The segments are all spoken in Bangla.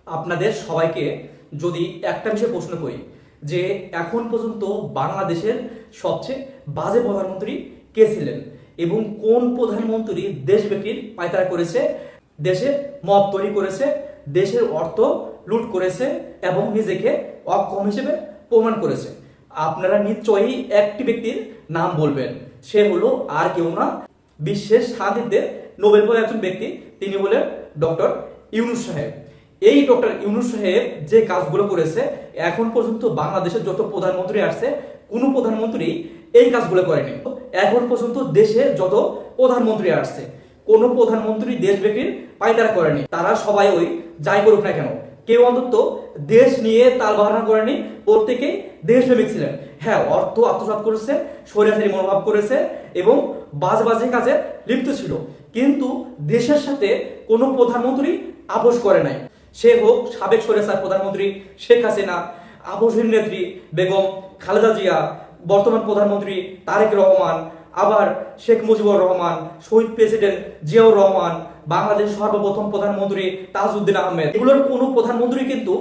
আপনাদের সবাইকে যদি একটা বিষয় প্রশ্ন করি যে এখন পর্যন্ত বাংলাদেশের সবচেয়ে বাজে প্রধানমন্ত্রী কে ছিলেন এবং কোন প্রধানমন্ত্রী দেশব্যাপীর পায়তারা করেছে, দেশে মব তৈরি করেছে, দেশের অর্থ লুট করেছে এবং নিজেকে অক্ষম হিসেবে প্রমাণ করেছে, আপনারা নিশ্চয়ই একটি ব্যক্তির নাম বলবেন। সে হলো আর কেউ না, বিশ্বের শান্তিতে নোবেল পাওয়া একজন ব্যক্তি, তিনি হলেন ডক্টর ইউনূস সাহেব। এই ডক্টর ইউনূস সাহেব যে কাজগুলো করেছে, এখন পর্যন্ত বাংলাদেশের যত প্রধানমন্ত্রী আসছে কোনো প্রধানমন্ত্রী এই কাজগুলো করেনি। এখন পর্যন্ত দেশে যত প্রধানমন্ত্রী আসছে কোনো প্রধানমন্ত্রী দেশব্যাপীর পায়তারা করেনি। তারা সবাই ওই যাই করুক না কেন, কেউ অন্তত দেশ নিয়ে তালবাহানা করেনি, প্রত্যেকেই দেশপ্রেমিক ছিলেন। হ্যাঁ, অর্থ আত্মসাৎ করেছে, স্বৈরাচারী মনোভাব করেছে এবং বাজে বাজে কাজে লিপ্ত ছিল, কিন্তু দেশের সাথে কোনো প্রধানমন্ত্রী আপোষ করে নাই। সে হোক সাবেক স্বৈরাচার প্রধানমন্ত্রী শেখ হাসিনা, আপসহীন নেত্রী বেগম খালেদা জিয়া, বর্তমান প্রধানমন্ত্রী তারেক রহমান, আবার শেখ মুজিবুর রহমান, শহীদ প্রেসিডেন্ট জিয়াউর রহমান, বাংলাদেশের সর্বপ্রথম প্রধানমন্ত্রী তাজউদ্দিন আহমেদ, এগুলোর কোনো প্রধানমন্ত্রী কিন্তু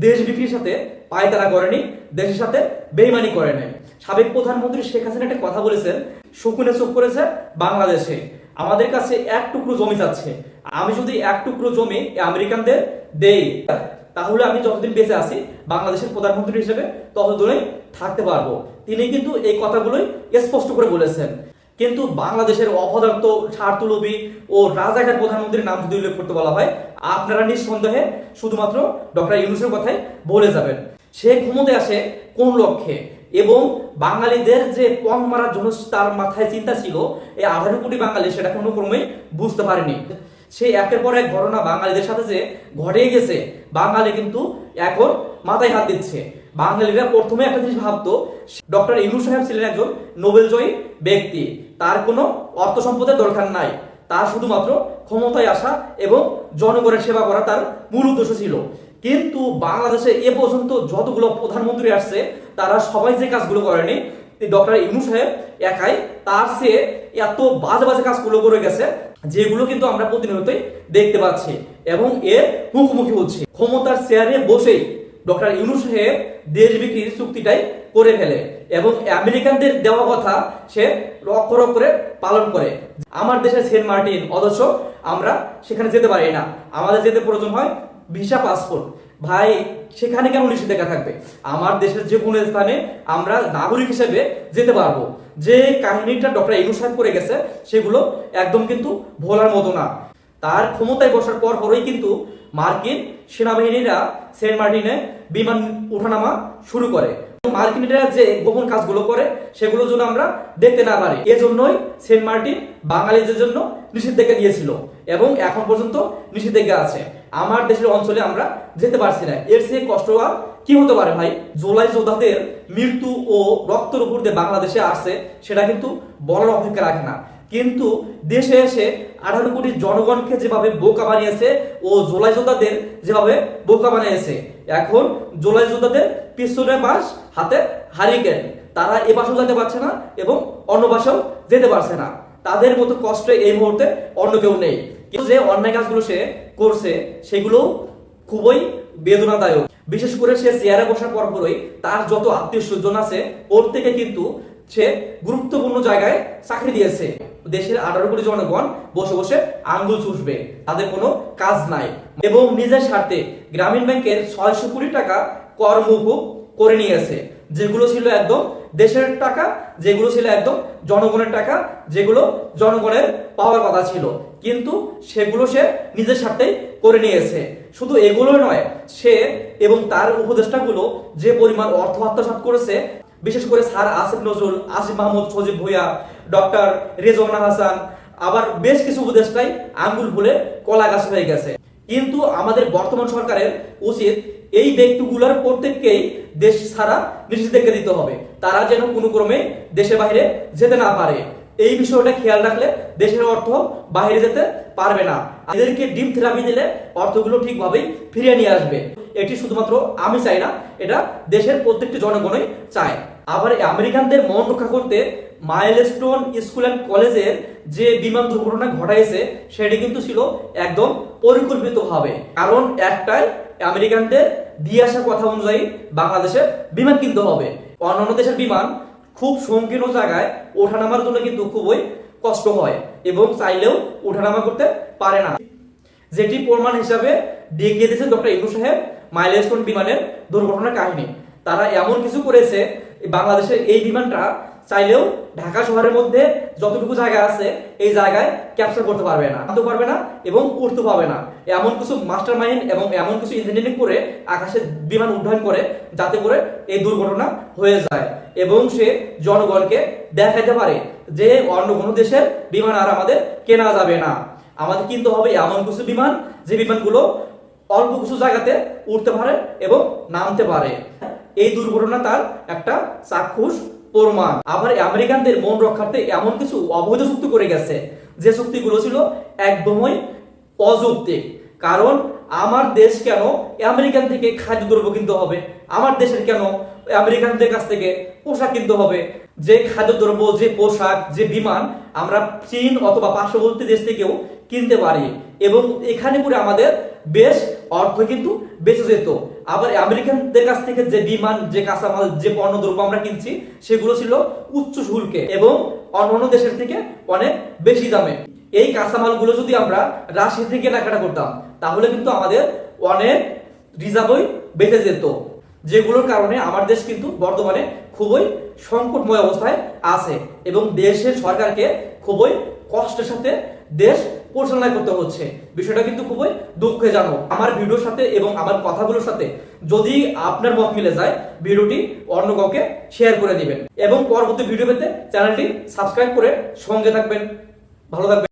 দেশ বিক্রির সাথে পায়তারা করেনি, দেশের সাথে বেইমানি করে নাই। সাবেক প্রধানমন্ত্রী শেখ হাসিনা একটা কথা বলেছেন, শকুনে চোখ করেছে বাংলাদেশে, আমাদের কাছে এক টুকরো জমি যাচ্ছে, আমি যদি এক টুকরো জমি আমেরিকানদের দেই তাহলে আমি যতদিন বেঁচে আছি বাংলাদেশের প্রধানমন্ত্রী হিসেবে ততদিনই থাকতে পারবো। তিনি কিন্তু এই কথাগুলোই স্পষ্ট করে বলেছেন। কিন্তু বাংলাদেশের অপদার্থ স্বার্থলোভী ও রাজাকার প্রধানমন্ত্রীর নাম যদি উল্লেখ করতে বলা হয়, আপনারা নিঃসন্দেহে শুধুমাত্র ডক্টর ইউনূসের কথাই বলে যাবেন। সে ক্ষমতায় আসে কোন লক্ষ্যে এবং বাঙালিদের যে পং মারার জন্য তার মাথায় চিন্তা ছিল, এই 18 কোটি বাঙালি সেটা কোনো ক্রমেই বুঝতে পারেনি। সেই একের পর এক ঘটনা বাঙালিদের সাথে যে ঘটে গেছে, বাঙালি কিন্তু এখন মাথায় হাত দিচ্ছে। বাঙালিরা প্রথমে একটা জিনিস ভাবতো, ডক্টর ইউনূস সাহেব ছিলেন একজন নোবেলজয়ী ব্যক্তি, তার কোনো অর্থ সম্পদের দরকার নাই, তার শুধুমাত্র ক্ষমতায় আসা এবং জনগণের সেবা করা তার মূল উদ্দেশ্য ছিল। কিন্তু বাংলাদেশে এ পর্যন্ত যতগুলো প্রধানমন্ত্রী আসছে তারা সবাই যে কাজগুলো করেনি, ডক্টর ইউনূস সাহেব একাই তার চেয়ে এত বাজে বাজে কাজগুলো করে গেছে, যেগুলো কিন্তু আমরা প্রতিনিয়তই দেখতে পাচ্ছি এবং এর মুখোমুখি হচ্ছে। ক্ষমতার চেয়ারে বসেই ডক্টর ইউনূস সাহেব দেশ বিক্রির চুক্তিটাই করে ফেলে এবং আমেরিকানদের দেওয়া কথা সে অক্ষর অক্ষরে পালন করে। আমার দেশের সেন্ট মার্টিন, অথচ আমরা সেখানে যেতে পারি না, আমাদের যেতে প্রয়োজন হয় ভিসা পাসপোর্ট। ভাই, সেখানে কেন নিষেধাজ্ঞা থাকবে? আমার দেশের যে কোনো স্থানে আমরা নাগরিক হিসেবে যেতে পারবো। যে কাহিনীটা ডক্টর ইউনূস সাহেব করে গেছে সেগুলো একদম কিন্তু ভোলার মতো না। তার ক্ষমতায় বসার পর পরই কিন্তু মার্কিন সেনাবাহিনীরা সেন্ট মার্টিনে বিমান ওঠানামা শুরু করে। মার্কিনিরা যে গোপন কাজগুলো করে সেগুলো যেন আমরা দেখতে না পারি, এজন্যই সেন্ট মার্টিন বাঙালিদের জন্য নিষেধাজ্ঞা দিয়েছিল এবং এখন পর্যন্ত নিষেধাজ্ঞা আছে। আমার দেশের অঞ্চলে আমরা যেতে পারছি না, এর চেয়ে কষ্ট আর কি হতে পারে ভাই? জুলাই যোদ্ধাদের মৃত্যু ও রক্তের উপর দিয়ে বাংলাদেশে আসছে, সেটা কিন্তু বলার অপেক্ষা রাখে না। কিন্তু দেশে এসে 18 কোটি জনগণকে যেভাবে বোকা বানিয়েছে ও জুলাই যোদ্ধাদের যেভাবে বোকা বানিয়েছে, এখন জুলাই যোদ্ধাদের পিছনে বাস হাতে হারিকেন, তারা এ পাশেও যেতে পারছে না এবং অন্য পাশেও যেতে পারছে না। তাদের মতো কষ্টে এই মুহূর্তে অন্য কেউ নেই। কিন্তু যে অন্যায় কাজগুলো সে করছে সেগুলো খুবই বেদনাদায়ক। বিশেষ করে সে চেয়ারে বসার পরপরই তার যত আত্মীয় স্বজন আছে প্রত্যেকে কিন্তু সে গুরুত্বপূর্ণ জায়গায় চাকরি দিয়েছে। দেশের 18 কোটি জনগণ বসে বসে আঙ্গুল চুষবে, তাদের কোনো কাজ নাই এবং নিজের স্বার্থে গ্রামীণ ব্যাংকের 600 কোটি টাকা কর মুকুব করে নিয়েছে, যেগুলো ছিল একদম দেশের টাকা, যেগুলো ছিল একদম জনগণের টাকা, যেগুলো জনগণের পাওয়ার কথা ছিল, কিন্তু সেগুলো সে নিজের স্বার্থেই করে নিয়েছে। শুধু এগুলো নয়, সে এবং তার উপদেষ্টাগুলো যে পরিমাণ অর্থ আত্মসাৎ করেছে, বিশেষ করে স্যার আসিফ নজরুল, আসিফ মাহমুদ, সজীব ভুঁইয়া, ডক্টর রেজওয়ানা হাসান, আবার বেশ কিছু উপদেষ্টাই আঙ্গুল ফুলে কলা গাছ হয়ে গেছে। কিন্তু আমাদের বর্তমান সরকারের উচিত এই ব্যক্তিগুলোর প্রত্যেককেই দেশ ছাড়া নিষেধাজ্ঞা দিতে হবে, তারা যেন কোনো ক্রমে দেশের বাইরে যেতে না পারে। এই বিষয়টা খেয়াল রাখলে দেশের অর্থ বাইরে যেতে পারবে না। এদেরকে ডিম থেরাপি দিলে অর্থগুলো ঠিকভাবেই ফিরিয়ে নিয়ে আসবে। এটি শুধুমাত্র আমি চাই না, এটা দেশের প্রত্যেকটি জনগণই চায়। আবার আমেরিকানদের মন রক্ষা করতে মাইলস্টোন স্কুল অ্যান্ড কলেজের যে বিমান দুর্ঘটনা ঘটাইছে সেটি কিন্তু ছিল একদম পরিকল্পিতভাবে। কারণ একটাই, আমেরিকানদের দিয়ে আসা কথা অনুযায়ী বাংলাদেশের বিমান কিনতে হবে। অন্যান্য দেশের বিমান খুব সংকীর্ণ জায়গায় ওঠানামার জন্য কিন্তু খুবই কষ্ট হয় এবং চাইলেও ওঠানামা করতে পারে না, যেটি প্রমাণ হিসাবে দেখিয়ে দিয়েছেন ডক্টর ইউনূস সাহেব মাইলস্টোন বিমানের দুর্ঘটনার কাহিনী। তারা এমন কিছু করেছে, বাংলাদেশের এই বিমানটা চাইলেও ঢাকা শহরের মধ্যে যতটুকু জায়গা আছে এই জায়গায় ক্যাপচার করতে পারবে না, নামতে পারবে না এবং উঠতে পারবে না। এমন কিছু মাস্টার মাইন্ড এবং এমন কিছু ইঞ্জিনিয়ারিং করে আকাশে বিমান উড্ডয়ন করে যাতে করে এই দুর্ঘটনা হয়ে যায় এবং সে জনগণকে দেখাতে পারে যে অন্য কোনো দেশের বিমান আর আমাদের কেনা যাবে না। আমাদের কিনতে হবে এমন কিছু বিমান যে বিমানগুলো অল্প কিছু জায়গাতে উঠতে পারে এবং নামতে পারে। এই দুর্ঘটনা তার একটা চাক্ষুষ প্রমাণ। আবার আমেরিকানদের মন রক্ষার্থে এমন কিছু অবৈধ চুক্তি করে গেছে যে চুক্তিগুলো ছিল একদমই অযৌক্তিক। কারণ আমার দেশ কেন আমেরিকান থেকে খাদ্যদ্রব্য কিনতে হবে? আমার দেশের কেন আমেরিকানদের কাছ থেকে পোশাক কিনতে হবে? যে খাদ্যদ্রব্য, যে পোশাক, যে বিমান আমরা চীন অথবা পার্শ্ববর্তী দেশ থেকেও কিনতে পারি এবং এখানে করে আমাদের বেশ অর্থ কিন্তু বেঁচে যেত। আবার আমেরিকানদের কাছ থেকে যে বিমান, যে কাঁচামাল, যে পণ্যদ্রব্য আমরা কিনছি সেগুলো ছিল উচ্চ শুল্কে এবং অন্যান্য দেশের থেকে অনেক বেশি দামে। এই কাঁচামালগুলো যদি আমরা রাশিয়া থেকে কেনাকাটা করতাম তাহলে কিন্তু আমাদের অনেক রিজার্ভই বেঁচে যেত, যেগুলোর কারণে আমার দেশ কিন্তু বর্তমানে খুবই সংকটময় অবস্থায় আছে এবং দেশের সরকারকে খুবই কষ্টের সাথে দেশ পরিচালনা করতে হচ্ছে। বিষয়টা কিন্তু খুবই দুঃখজনক। আমার ভিডিওর সাথে এবং আমার কথাগুলোর সাথে যদি আপনার মত মিলে যায়, ভিডিওটি অন্য কাউকে শেয়ার করে দিবেন এবং পরবর্তী ভিডিও পেতে চ্যানেলটি সাবস্ক্রাইব করে সঙ্গে থাকবেন। ভালো থাকবেন।